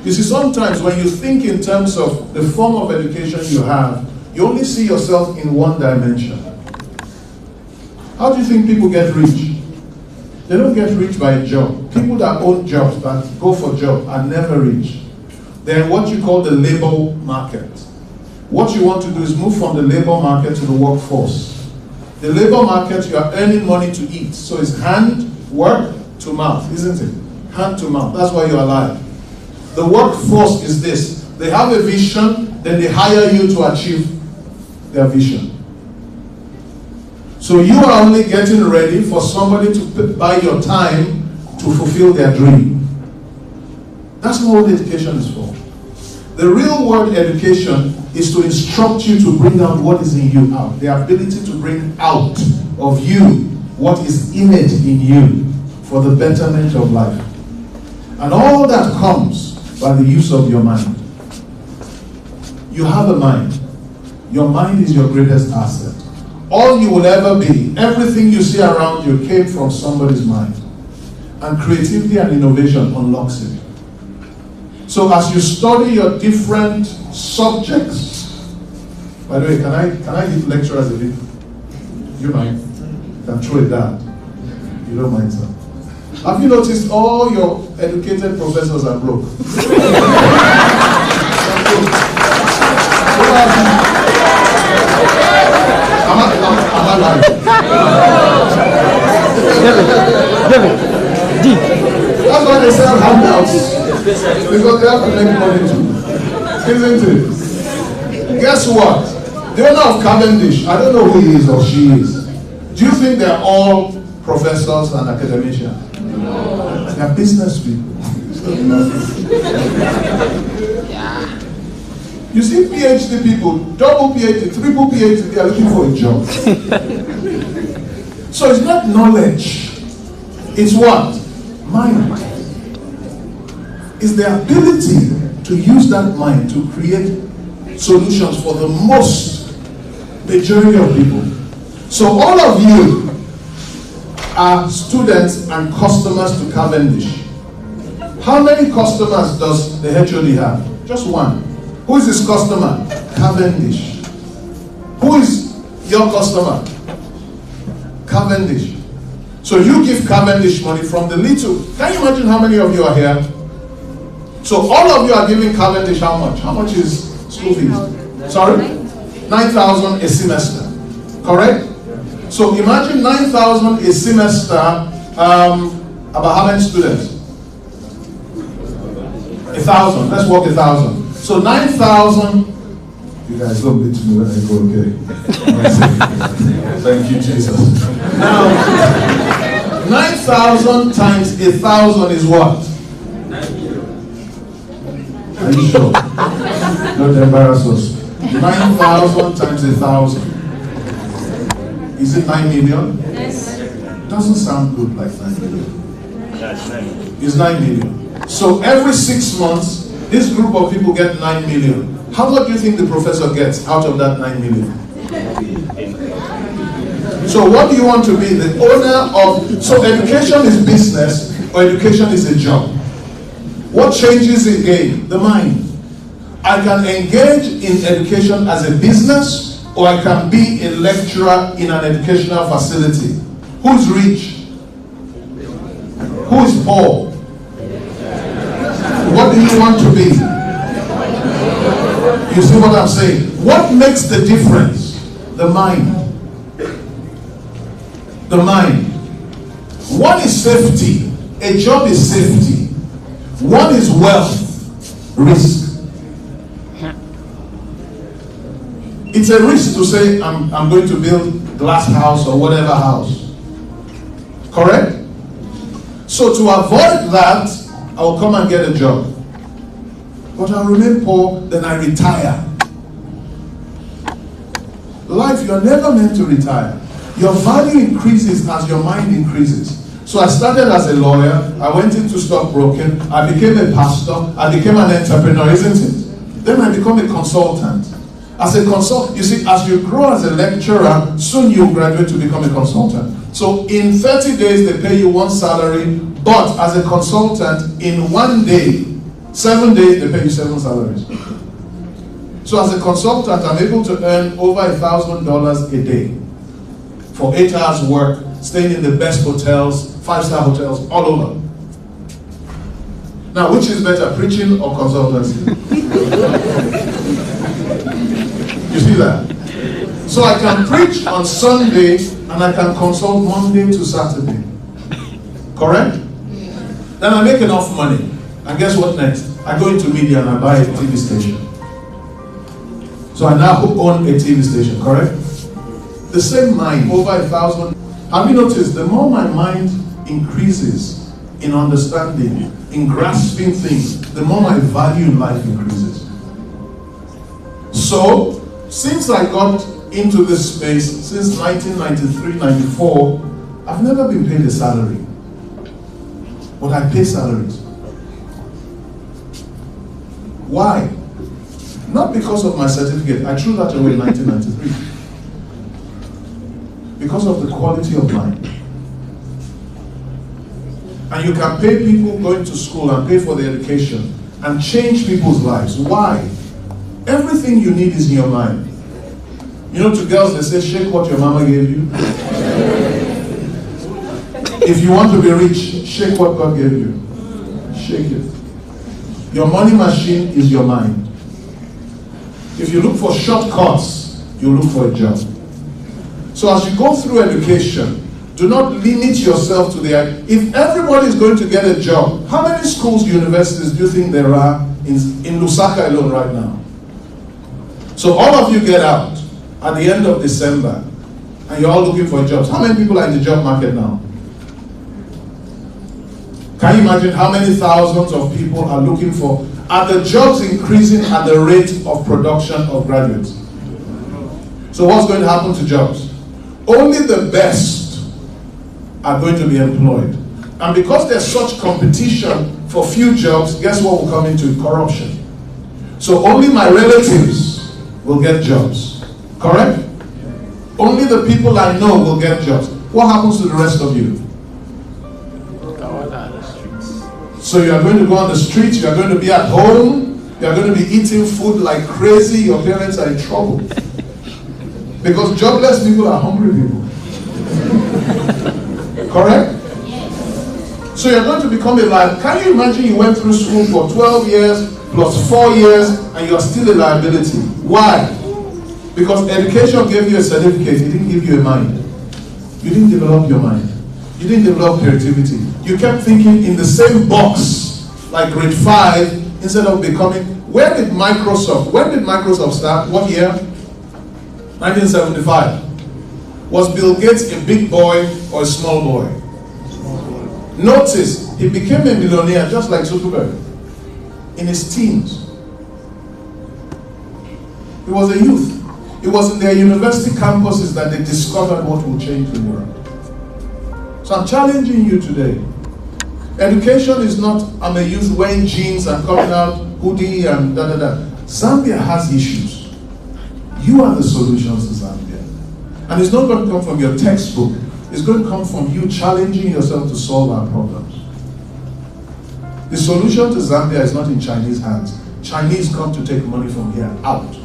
You see, sometimes when you think in terms of the form of education you have, you only see yourself in one dimension. How do you think people get rich? They don't get rich by a job. People that own jobs, that go for jobs, are never rich. They're in what you call the labor market. What you want to do is move from the labor market to the workforce. The labor market, you are earning money to eat. So it's hand, work to mouth, isn't it? Hand to mouth. That's why you're alive. The workforce is this. They have a vision, then they hire you to achieve their vision. So you are only getting ready for somebody to buy your time to fulfill their dream. That's not what education is for. The real world education is to instruct you to bring out what is in you out. The ability to bring out of you what is innate in you for the betterment of life. And all that comes by the use of your mind. You have a mind. Your mind is your greatest asset. All you will ever be, everything you see around you came from somebody's mind. And creativity and innovation unlocks it. So as you study your different subjects, by the way, can I give lecturers a bit? You mind? You can throw it down. You don't mind, sir. Have you noticed all your educated professors are broke? Am I lying? David, D. That's why they sell handouts. Because they have to make money too. Isn't it? Guess what? The owner of Cavendish, I don't know who he is or she is. Do you think they're all professors and academicians? No. They're business people. You see PhD people, double PhD, triple PhD, they are looking for a job. So it's not knowledge. It's what? Mind. It's the ability to use that mind to create solutions for the most majority of people. So all of you are students and customers to Cavendish. How many customers does the HOD have? Just one. Who is his customer? Cavendish. Who is your customer? Cavendish. So you give Cavendish money from the little. Can you imagine how many of you are here? So all of you are giving Cavendish how much? How much is school fees? Sorry? 9,000 a semester. Correct? So imagine 9,000 a semester, about how many students? 1,000. Let's work 1,000. So 9,000. You guys don't beat me when I go, okay? Thank you, Jesus. Now, 9,000 times 1,000 is what? Are you sure? Don't embarrass us. 9,000 times 1,000. Is it 9 million? Yes. Doesn't sound good like 9 million. It's 9 million. So every 6 months, this group of people get 9 million. How much do you think the professor gets out of that 9 million? So what do you want to be? The owner of... So education is business or education is a job? What changes the game? The mind. I can engage in education as a business, or I can be a lecturer in an educational facility. Who's rich? Who is poor? What do you want to be? You see what I'm saying? What makes the difference? The mind. The mind. One is safety. A job is safety. One is wealth. Risk. It's a risk to say, I'm going to build glass house or whatever house. Correct? So to avoid that, I will come and get a job. But I'll remain poor, then I retire. Life, you're never meant to retire. Your value increases as your mind increases. So I started as a lawyer, I went into stockbroking, I became a pastor, I became an entrepreneur, isn't it? Then I become a consultant. As a consultant, you see, as you grow as a lecturer, soon you graduate to become a consultant. So in 30 days, they pay you one salary, but as a consultant, in 1 day, 7 days, they pay you 7 salaries. So as a consultant, I'm able to earn over $1,000 a day for 8 hours work, staying in the best hotels, 5-star hotels, all over. Now, which is better, preaching or consultancy? You see that? So I can preach on Sunday and I can consult Monday to Saturday. Correct? Then I make enough money. And guess what next? I go into media and I buy a TV station. So I now own a TV station, correct? The same mind, over 1,000. Have you noticed, the more my mind increases in understanding, in grasping things, the more my value in life increases. So, since I got into this space, since 1993-94, I've never been paid a salary. But I pay salaries. Why? Not because of my certificate. I threw that away in 1993. Because of the quality of mind. And you can pay people going to school and pay for their education and change people's lives. Why? Everything you need is in your mind. You know, to girls they say, shake what your mama gave you. If you want to be rich, shake what God gave you. Shake it. Your money machine is your mind. If you look for shortcuts, you look for a job. So as you go through education, do not limit yourself to the... If everybody is going to get a job, how many schools, universities do you think there are in Lusaka alone right now? So all of you get out at the end of December, and you're all looking for jobs. How many people are in the job market now? Can you imagine how many thousands of people are looking for... Are the jobs increasing at the rate of production of graduates? So what's going to happen to jobs? Only the best are going to be employed. And because there's such competition for few jobs, guess what will come into it? Corruption. So only my relatives will get jobs. Correct? Only the people I know will get jobs. What happens to the rest of you? So you are going to go on the streets, you are going to be at home, you are going to be eating food like crazy, your parents are in trouble. Because jobless people are hungry people. Correct? So you're going to become a liability. Can you imagine you went through school for 12 years plus 4 years and you're still a liability? Why? Because education gave you a certificate, it didn't give you a mind. You didn't develop your mind. You didn't develop creativity. You kept thinking in the same box, like grade 5, instead of becoming... When did Microsoft start? What year? 1975. Was Bill Gates a big boy or a small boy? Notice, he became a millionaire just like Zuckerberg in his teens. He was a youth. It was in their university campuses that they discovered what will change the world. So I'm challenging you today. Education is not, I'm a youth wearing jeans and coming out hoodie and da-da-da. Zambia has issues. You are the solutions to Zambia. And it's not going to come from your textbook. It's going to come from you challenging yourself to solve our problems. The solution to Zambia is not in Chinese hands. Chinese come to take money from here out.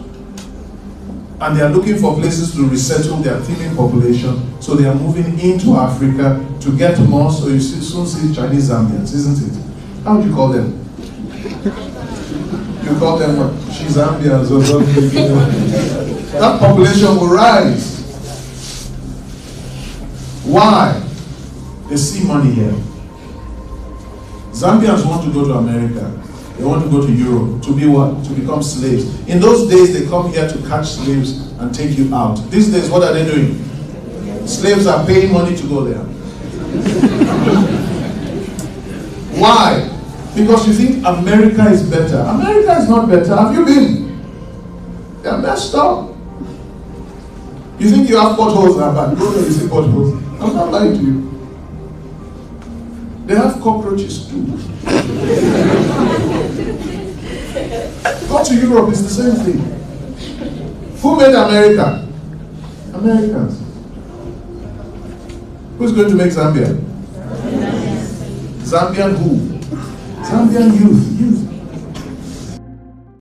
And they are looking for places to resettle their teeming population, so they are moving into Africa to get more, so you soon see Chinese Zambians, isn't it? How would you call them? You call them what? Zambians or something. That population will rise. Why? They see money here. Zambians want to go to America. They want to go to Europe. To be what? To become slaves. In those days, they come here to catch slaves and take you out. These days, what are they doing? Slaves are paying money to go there. Why? Because you think America is better. America is not better. Have you been? They're messed up. You think you have potholes now, but go there, you see potholes. I'm not lying to you. They have cockroaches too. Go to Europe, it's the same thing. Who made America? Americans. Who's going to make Zambia? Zambian who? Zambian youth.